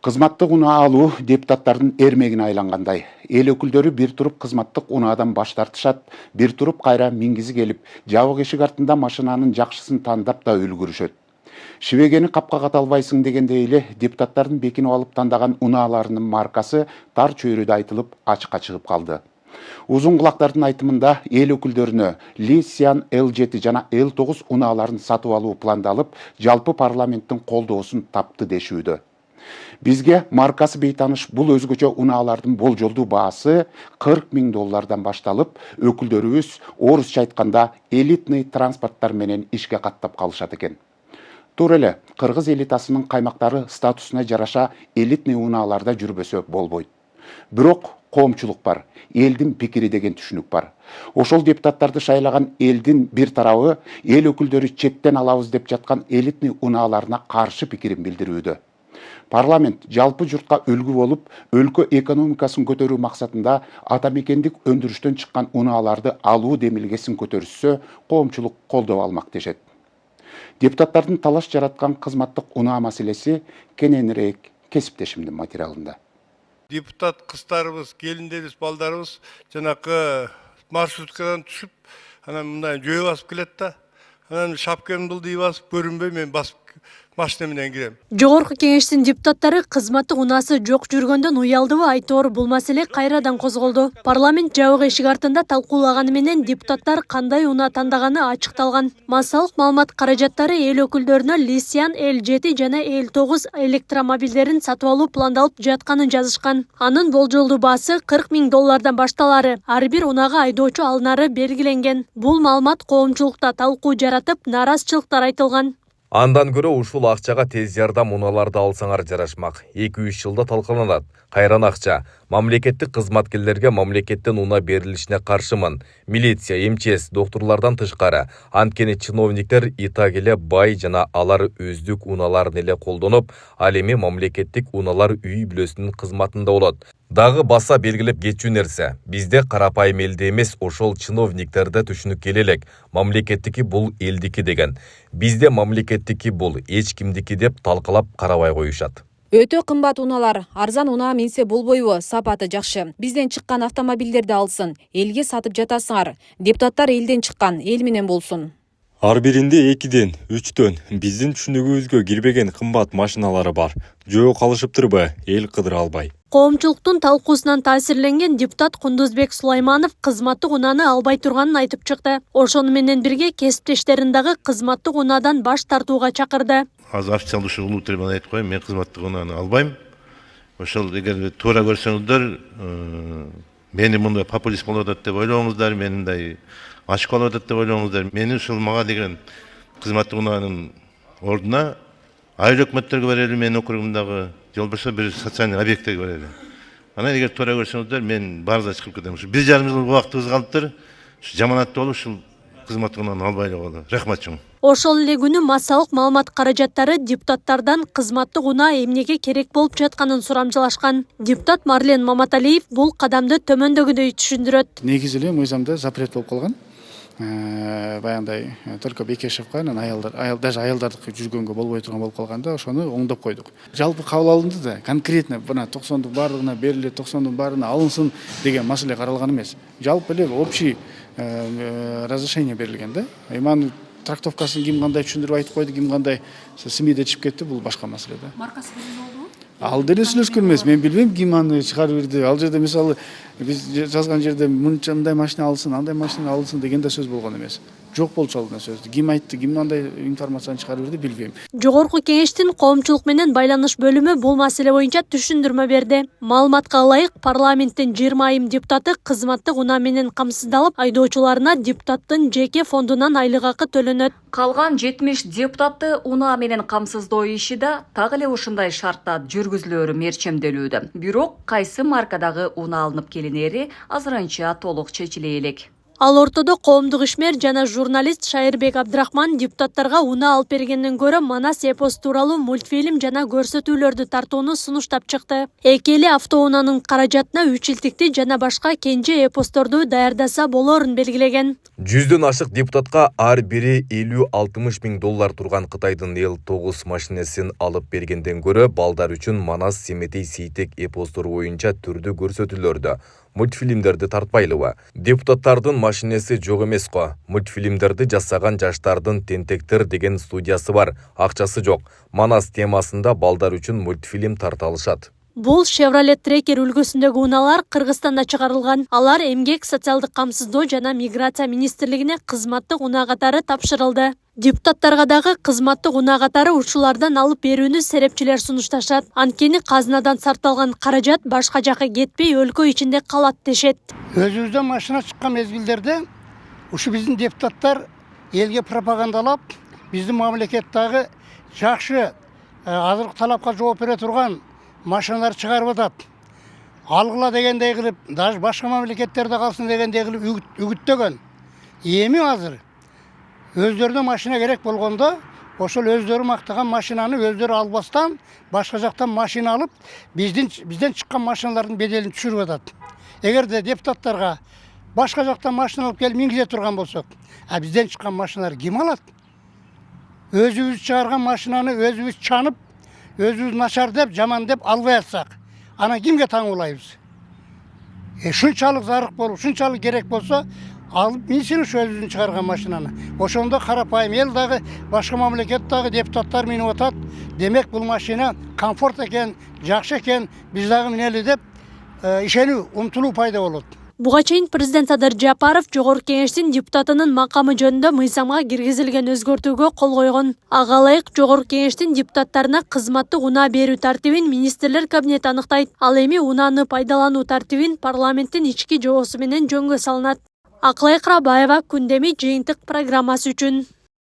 Кызматтык унаа алуу депутаттардын эрмегине айлангандай. Эл өкүлдөрү бир туруп кызматтык унаадан баш тартышат, бир туруп кайра мингизи келип, жабык эшик артында машинанын жакшысын тандап да үлгүрүшөт. Шибегени капкага талбайсың дегендей эле депутаттардын бекинип алып тандаган унааларынын маркасы тар чөйрөдө айтылып ачыкка чыгып калды. Узун кулактардын айтымында эл өкүлдөрүнө Лисиан L7 жана L9 унааларын сатып алуу пландалып, жалпы парламенттин колдоосун тапты дешүүдө. Бизге маркасы бейтаныш бул өзгөчө унаалардын болжолдуу баасы $40,000 башталып, өкүлдөрүбүз орусча айтканда элитный транспорттар менен ишке каттап калышат экен. Туура эле кыргыз элитасынын каймактары статусуна жараша элитный унааларда жүрбөсө болбойт. Бирок коомчулук бар, элдин пикири деген түшүнүк бар. Ошол депутаттарды шайлаган элдин бир тарабы эл өкүлдөрү четтен алабыз деп жаткан элитный унааларына каршы пикирин билдирүүдө. Парламент жалпы журтка үлгү болуп, өлкө экономикасын көтөрүү максатында атамекендик өндүрүштөн чыккан унааларды алуу демилгесин көтөрүшсө, коомчулук колдоп алмак дешет. Депутаттардын талаш жараткан кызматтык унаа маселеси кененирээк кесиптешимдин материалында. Депутат кыздарыбыз, келиндерибиз, балдарыбыз жанакы маршруткадан түшүп, анан мындай жөө басып келет да. Анан шапкамды булдый басып көрүнбөй мен басып машина менен кирем. Жогорку кеңештин депутаттары кызматтык унаасы жок жүргөндөн уялдыбы айтоор бул маселе кайрадан козголду. Парламент жабык эшик артында талкуулаганы менен депутаттар кандай унаа тандаганы ачыкталган. Массалык маалымат каражаттары эл өкүлдөрүнө Лисиан L7 жана L9 электромобилдерин сатып алуу пландалып жатканын жазышкан. Анын болжолдуу баасы $40,000 башталары, ар бир унаага айдоочу алынары белгиленген. Бул маалымат коомчулукта талкуу жаратып, наразычылыктар айтылган. Андан көрө ушул акчага тез жардам унааларды алсаңар жарашмак. 2-3 жылда талкаланат. Кайран акча. Мамлекеттик кызматкерлерге мамлекеттен унаа берилишине каршымын. Милиция, МЧС, доктурлардан тышкары. Анткени чиновниктер итак эле бай жана алар өздүк унааларын эле колдонуп, ал эми мамлекеттик унаалар үй бүлөсүнүн кызматында болот. Дагы баса белгилеп кетчү нерсе. Бизде карапайым элде эмес, ошол чиновниктерде түшүнүк келелек. Мамлекеттики бул элдики деген. Бизде мамлекеттики бул эч кимдики деп талкалап карабай коюшат. Өтө кымбат унаалар, арзан унаа минсе болбойбу, сапаты жакшы. Бизден чыккан автомобилдерди алсын, элге сатып жатасыңар. Депутаттар элден чыккан, эл менен болсун. Ар биринде 2ден, 3төн биздин түшүнүгүбүзгө кирбеген кымбат машиналары бар. Жөө калышыптырбы, эл кыдыра албай. Коомчулуктун талкуусунан таасирленген депутат Кундузбек Сулайманов кызматтык унааны албай турганын айтып чыкты. Ошону менен бирге кесиптештерин дагы кызматтык унаадан баш тартууга чакырды. Азыр официалдуу ушул трибунада айтып коеюн, мен кызматтык унааны албайм. Ошол эгер туура көрсөңүздөр, мени мындай популист болуп атат деп ойлооңуздар, мени мындай ачык болуп атат деп ойлооңуздар. Мени ушул мага деген кызматтык унаанын ордуна айыл өкмөттөргө берели, менин округумдагы же болбосо бир социальный объекттерге берели. Анан эгер туура көрсөңүздөр, мен баарына чыгып кетем. Ушу 1,5 жыл убактыбыз калыптыр. Жаманаттуу болуп ушул кызматтык унааны албай эле калды. Рахмат чоң. Ошол эле күнү массалык маалымат каражаттары депутаттардан кызматтык унаа эмнеге керек болуп жатканын сурамжылашкан. Депутат Марлен Маматалиев бул кадамды төмөндөгүдөй түшүндүрөт. Негизи эле мыйзамда запрет болуп калган. Баягындай только Бекешевка, анан даже аялдардыкы жүргөнгө болбой турган болуп калганда, ошону оңдоп койдук. Жалпы кабыл алынды да, конкретно мына 90дун баардыгына бериле, 90дун баарына алынсын деген маселе каралган эмес. Жалпы эле общий разрешение берилген да. Иман трактовкасын ким кандай түшүндүрүп айтып койду, ким кандай СМИде чыгып кетти, бул башка маселе да. Маркасы белгилүү болдубу? Ал деле сүйлөшкөн эмес, мен билбейм ким аны чыгарып бирди. Ал жерде мисалы биз жазган жерде мындай машина алсын, андай машина алсын деген да сөз болгон эмес. Жок болчу алдына сөздү. Ким айтты, ким андай информацияны чыгарып бирди билбейм. Жогорку кеңештин коомчулук менен байланыш бөлүмү бул маселе боюнча түшүндүрмө берди. Маалыматка ылайык, парламенттин 20 айым депутаты кызматтык унаа менен камсыздалып, айдоочуларына депутаттын жеке фондунан айлык акы төлөнөт. Калган 70 депутатты унаа менен камсыздоо иши да так эле ушундай шартта жүргүзүлөөрү мерчемделүүдө. Бирок кайсы маркадагы унаа алынып келинери азырынча толук чечиле элек. Ал ортодо коомдук ишмер жана журналист Шайырбек Абдрахман депутаттарга унаа алып бергенден көрө Манас эпос тууралуу мультфильм жана көрсөтүүлөрдү тартууну сунуштап чыкты. Эки эли автоунаанын каражатына 3 илтикти жана башка кенже эпосторду даярдаса болоорун белгилеген. 100дөн ашык депутатка ар бири 50-60 миң доллар турган Кытайдын L9 машинесин алып бергенден көрө балдар үчүн Манас Семетей Сейтек эпостору боюнча түрдүү көрсөтүүлөрдү, мультфильмдерди тартпайлыбы? Депутаттардын машинеси жок эмес го. Мультфильмдерди жасаган жаштардын Тентектер деген студиясы бар, акчасы жок. Манас темасында балдар үчүн мультфильм тарта алышат. Бул Chevrolet Tracker үлгүсүндөгү унаалар Кыргызстанда чыгарылган. Алар эмгек, социалдык камсыздоо жана миграция министрлигине кызматтык унаа катары тапшырылды. Депутаттарга дагы кызматтык унаа катары учурлардан алып берүүнү серепчилер сунушташат. Анткени казынадан сарталган каражат башка жакка кетпей өлкө ичинде калат дешет. Өзүбүздөн машина чыккан мезгилдерде ушу биздин депутаттар элге пропагандалап, биздин мамлекеттеги жакшы азыркы талапка жооп бере турган машиналар чыгарып атат. Алгыла дегендей кылып, даже башка мамлекеттерде калсын дегендей кылып үгүттөгөн. Эми азыр өздөрүнө машина керек болгондо, ошол өздөрү мактаган машинаны өздөрү албастан, башка жактан машина алып, бизден чыккан машиналардын беделин түшүрүп атат. Эгерде депутаттарга башка жактан машина алып келип мингизе турган болсок, бизден чыккан машиналар ким алат? Өзүбүз чыгарган машинаны өзүбүз чанып, өзүбүз начар деп, жаман деп албай атсак, ана кимге таңуулайбыз? Шунчалык зарык болуп, шунчалык керек болсо, алып минсин ушу өзүбүздүн чыгарган машинаны. Ошондо карапайым эл дагы, башка мамлекет дагы депутаттар минип атат. Демек бул машина комфорт экен, жакшы экен, биз дагы минели деп ишенүү, умтулуу пайда болот. Буга чейин президент Садыр Жапаров Жогорку Кеңештин депутатынын макамы жөнүндө мыйзамга киргизилген өзгөртүүгө кол койгон. Ага ылайык Жогорку Кеңештин депутаттарына кызматтык унаа берүү тартибин министрлер кабинети аныктайт. Ал эми унааны пайдалануу тартибин парламенттин ички жобосу менен жөнгө салынат. Акылай Кырабаева, Күндеми жыйынтык программасы үчүн.